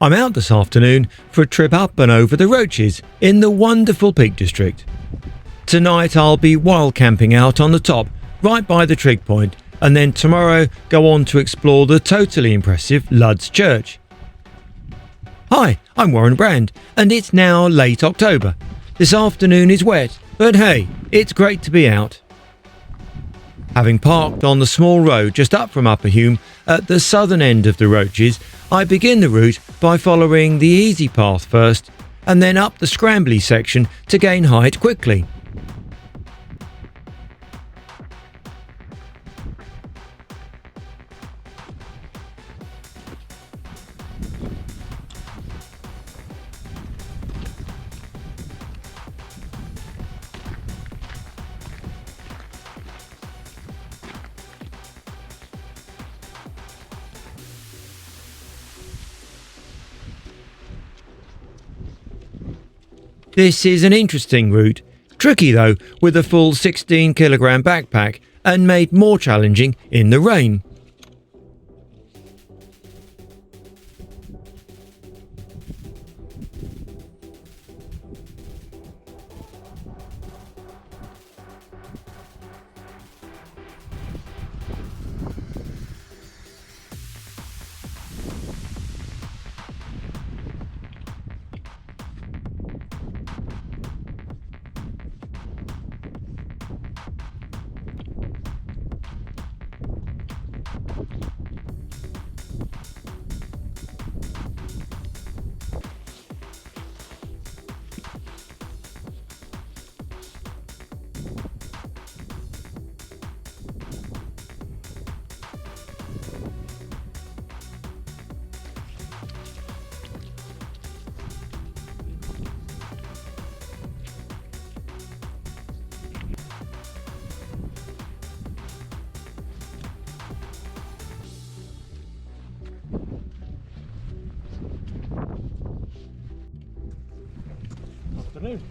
I'm out this afternoon for a trip up and over the Roaches in the wonderful Peak District. Tonight I'll be wildcamping out on the top, right by the trig point, and then tomorrow go on to explore the totally impressive Luds Church. Hi, I'm Warren Brand, and it's now late October. This afternoon is wet, but hey, it's great to be out. Having parked on the small road just up from Upper Hume at the southern end of the Roaches, I begin the route by following the easy path first, and then up the scrambly section to gain height quickly. This is an interesting route, tricky though with a full 16kg backpack and made more challenging in the rain. Afternoon.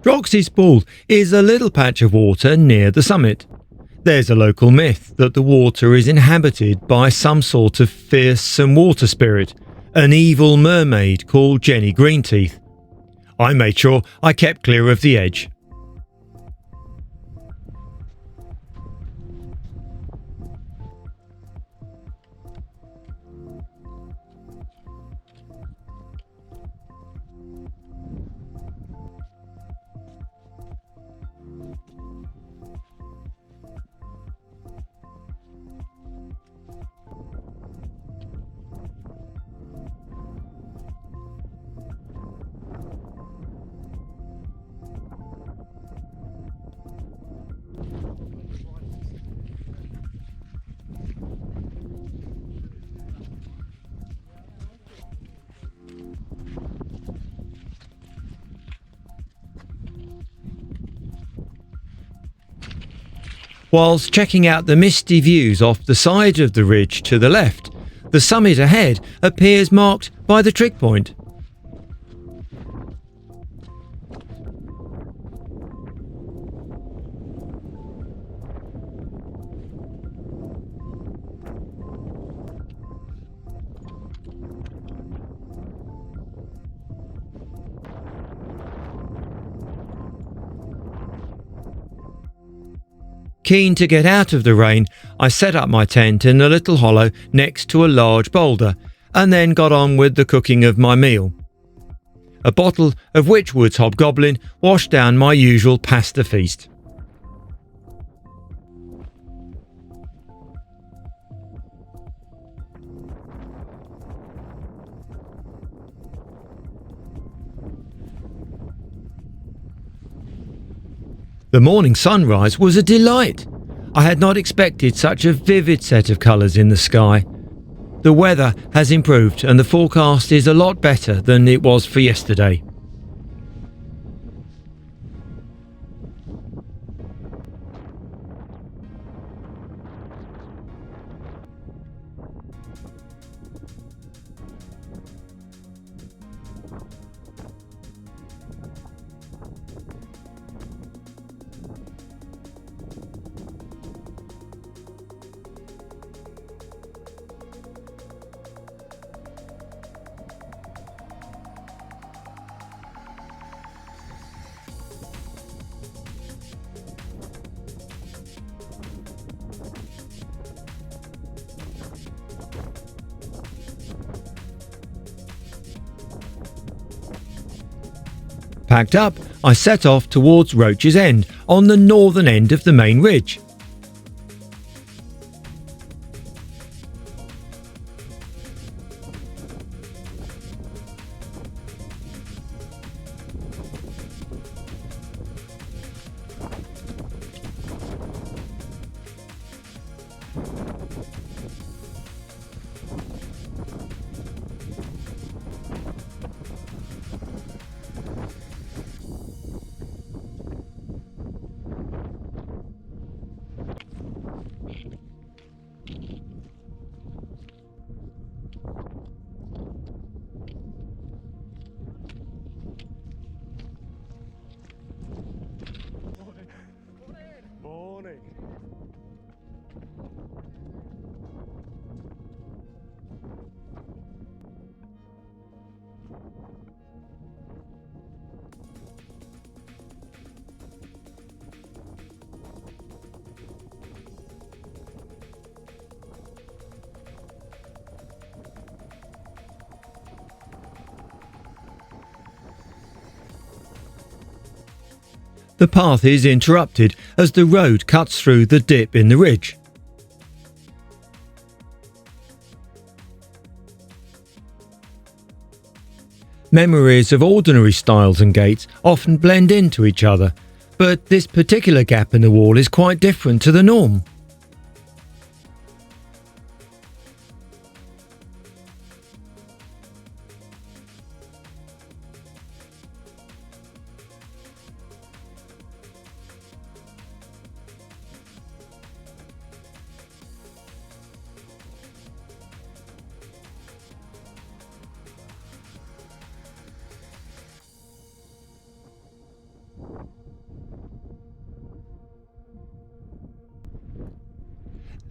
Roxy's Pool is a little patch of water near the summit. There's a local myth that the water is inhabited by some sort of fearsome water spirit, an evil mermaid called Jenny Greenteeth. I made sure I kept clear of the edge. Whilst checking out the misty views off the side of the ridge to the left, the summit ahead appears marked by the trig point. Keen to get out of the rain, I set up my tent in a little hollow next to a large boulder and then got on with the cooking of my meal. A bottle of Witchwood's Hobgoblin washed down my usual pasta feast. The morning sunrise was a delight. I had not expected such a vivid set of colours in the sky. The weather has improved and the forecast is a lot better than it was for yesterday. Packed up, I set off towards Roaches End on the northern end of the main ridge. The path is interrupted as the road cuts through the dip in the ridge. Memories of ordinary styles and gates often blend into each other, but this particular gap in the wall is quite different to the norm.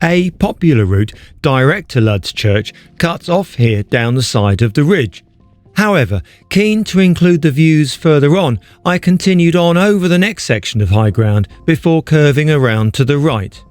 A popular route direct to Luds Church cuts off here down the side of the ridge. However, keen to include the views further on, I continued on over the next section of high ground before curving around to the right.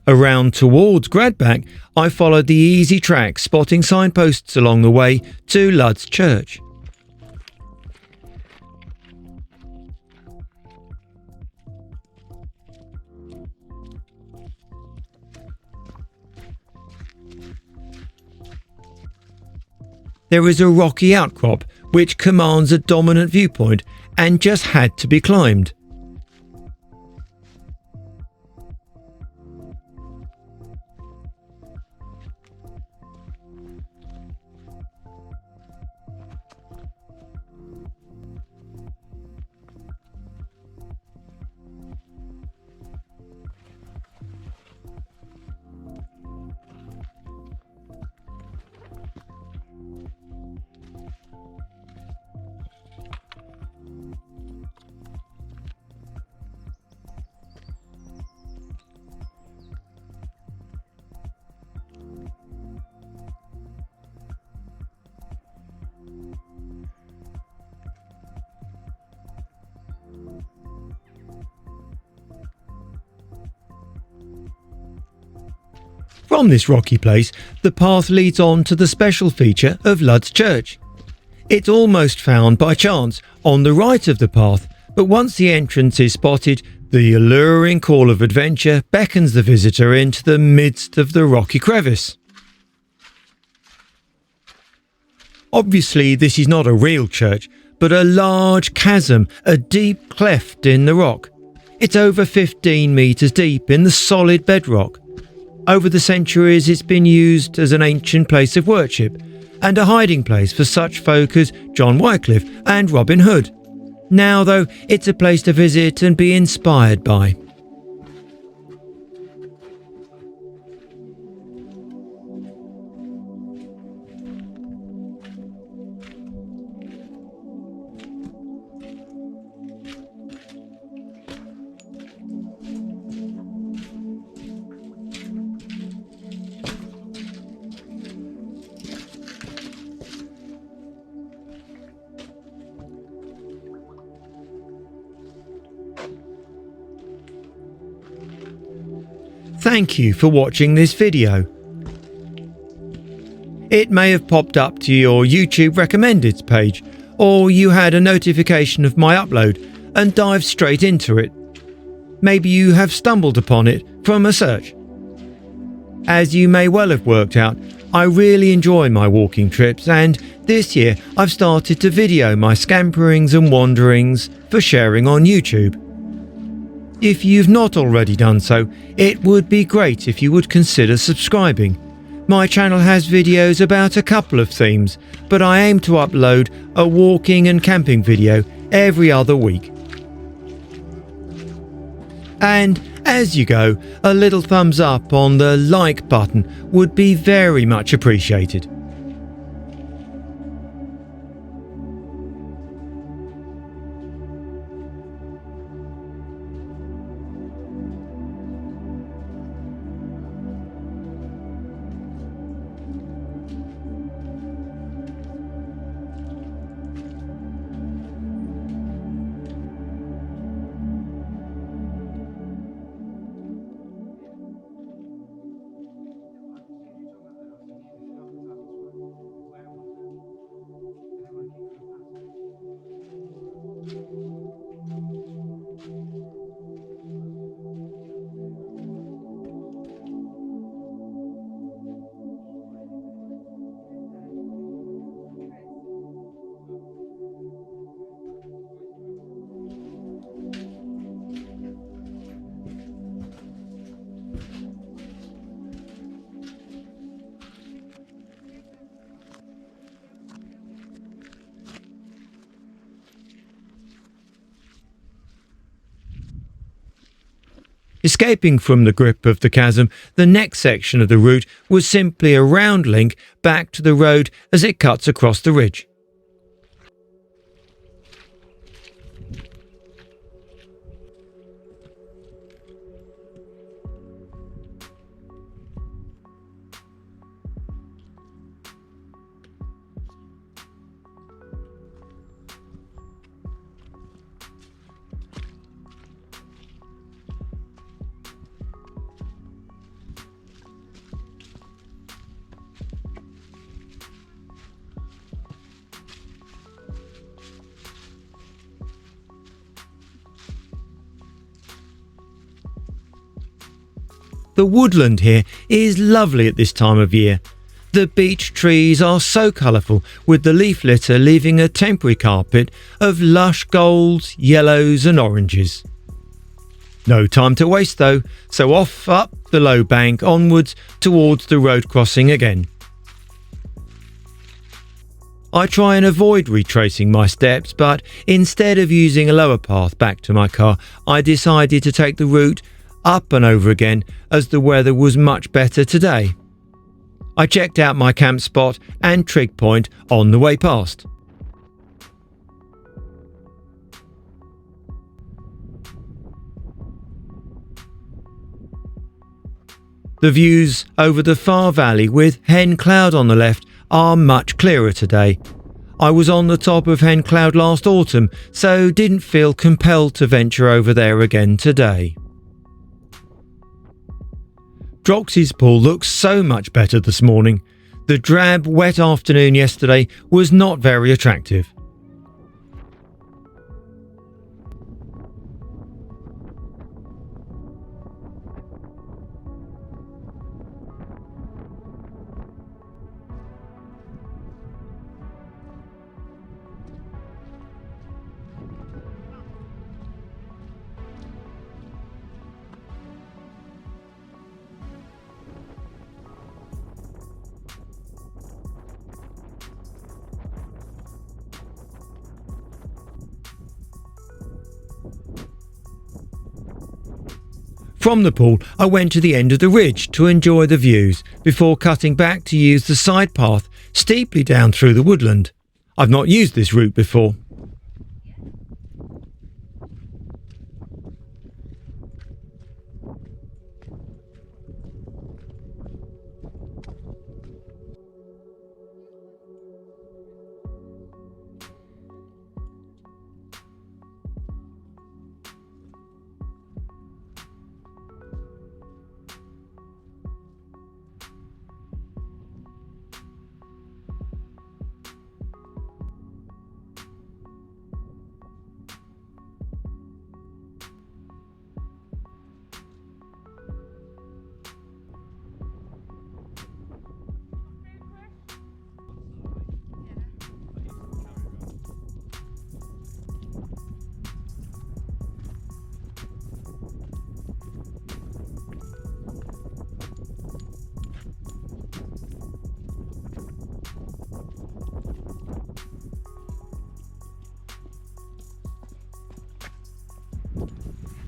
Around towards Gradback, I followed the easy track, spotting signposts along the way to Luds Church. There is a rocky outcrop which commands a dominant viewpoint and just had to be climbed. From this rocky place, the path leads on to the special feature of Luds Church. It's almost found by chance on the right of the path, but once the entrance is spotted, the alluring call of adventure beckons the visitor into the midst of the rocky crevice. Obviously, this is not a real church, but a large chasm, a deep cleft in the rock. It's over 15 metres deep in the solid bedrock. Over the centuries, it's been used as an ancient place of worship and a hiding place for such folk as John Wycliffe and Robin Hood. Now, though, it's a place to visit and be inspired by. Thank you for watching this video. It may have popped up to your YouTube recommended page, or you had a notification of my upload and dived straight into it. Maybe you have stumbled upon it from a search. As you may well have worked out, I really enjoy my walking trips, and this year I've started to video my scamperings and wanderings for sharing on YouTube. If you've not already done so, it would be great if you would consider subscribing. My channel has videos about a couple of themes, but I aim to upload a walking and camping video every other week. And as you go, a little thumbs up on the like button would be very much appreciated. Escaping from the grip of the chasm, the next section of the route was simply a round link back to the road as it cuts across the ridge. The woodland here is lovely at this time of year. The beech trees are so colourful, with the leaf litter leaving a temporary carpet of lush golds, yellows and oranges. No time to waste though, so off up the low bank onwards towards the road crossing again. I try and avoid retracing my steps, but instead of using a lower path back to my car, I decided to take the route up and over again as the weather was much better today. I checked out my camp spot and trig point on the way past. The views over the far valley with Hen Cloud on the left are much clearer today. I was on the top of Hen Cloud last autumn, so didn't feel compelled to venture over there again today. Droxy's pool looks so much better this morning. The drab, wet afternoon yesterday was not very attractive. From the pool, I went to the end of the ridge to enjoy the views before cutting back to use the side path steeply down through the woodland. I've not used this route before.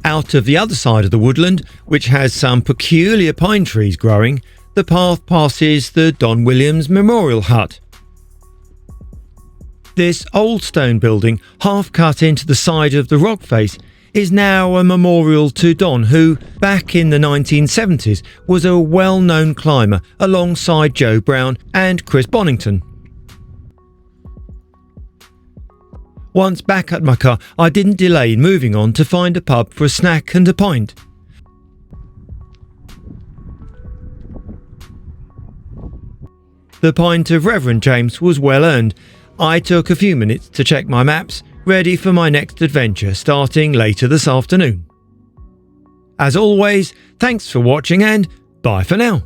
Out of the other side of the woodland, which has some peculiar pine trees growing, the path passes the Don Williams Memorial Hut. This old stone building, half cut into the side of the rock face, is now a memorial to Don, who, back in the 1970s, was a well-known climber alongside Joe Brown and Chris Bonington. Once back at my car, I didn't delay in moving on to find a pub for a snack and a pint. The pint of Reverend James was well earned. I took a few minutes to check my maps, ready for my next adventure starting later this afternoon. As always, thanks for watching and bye for now.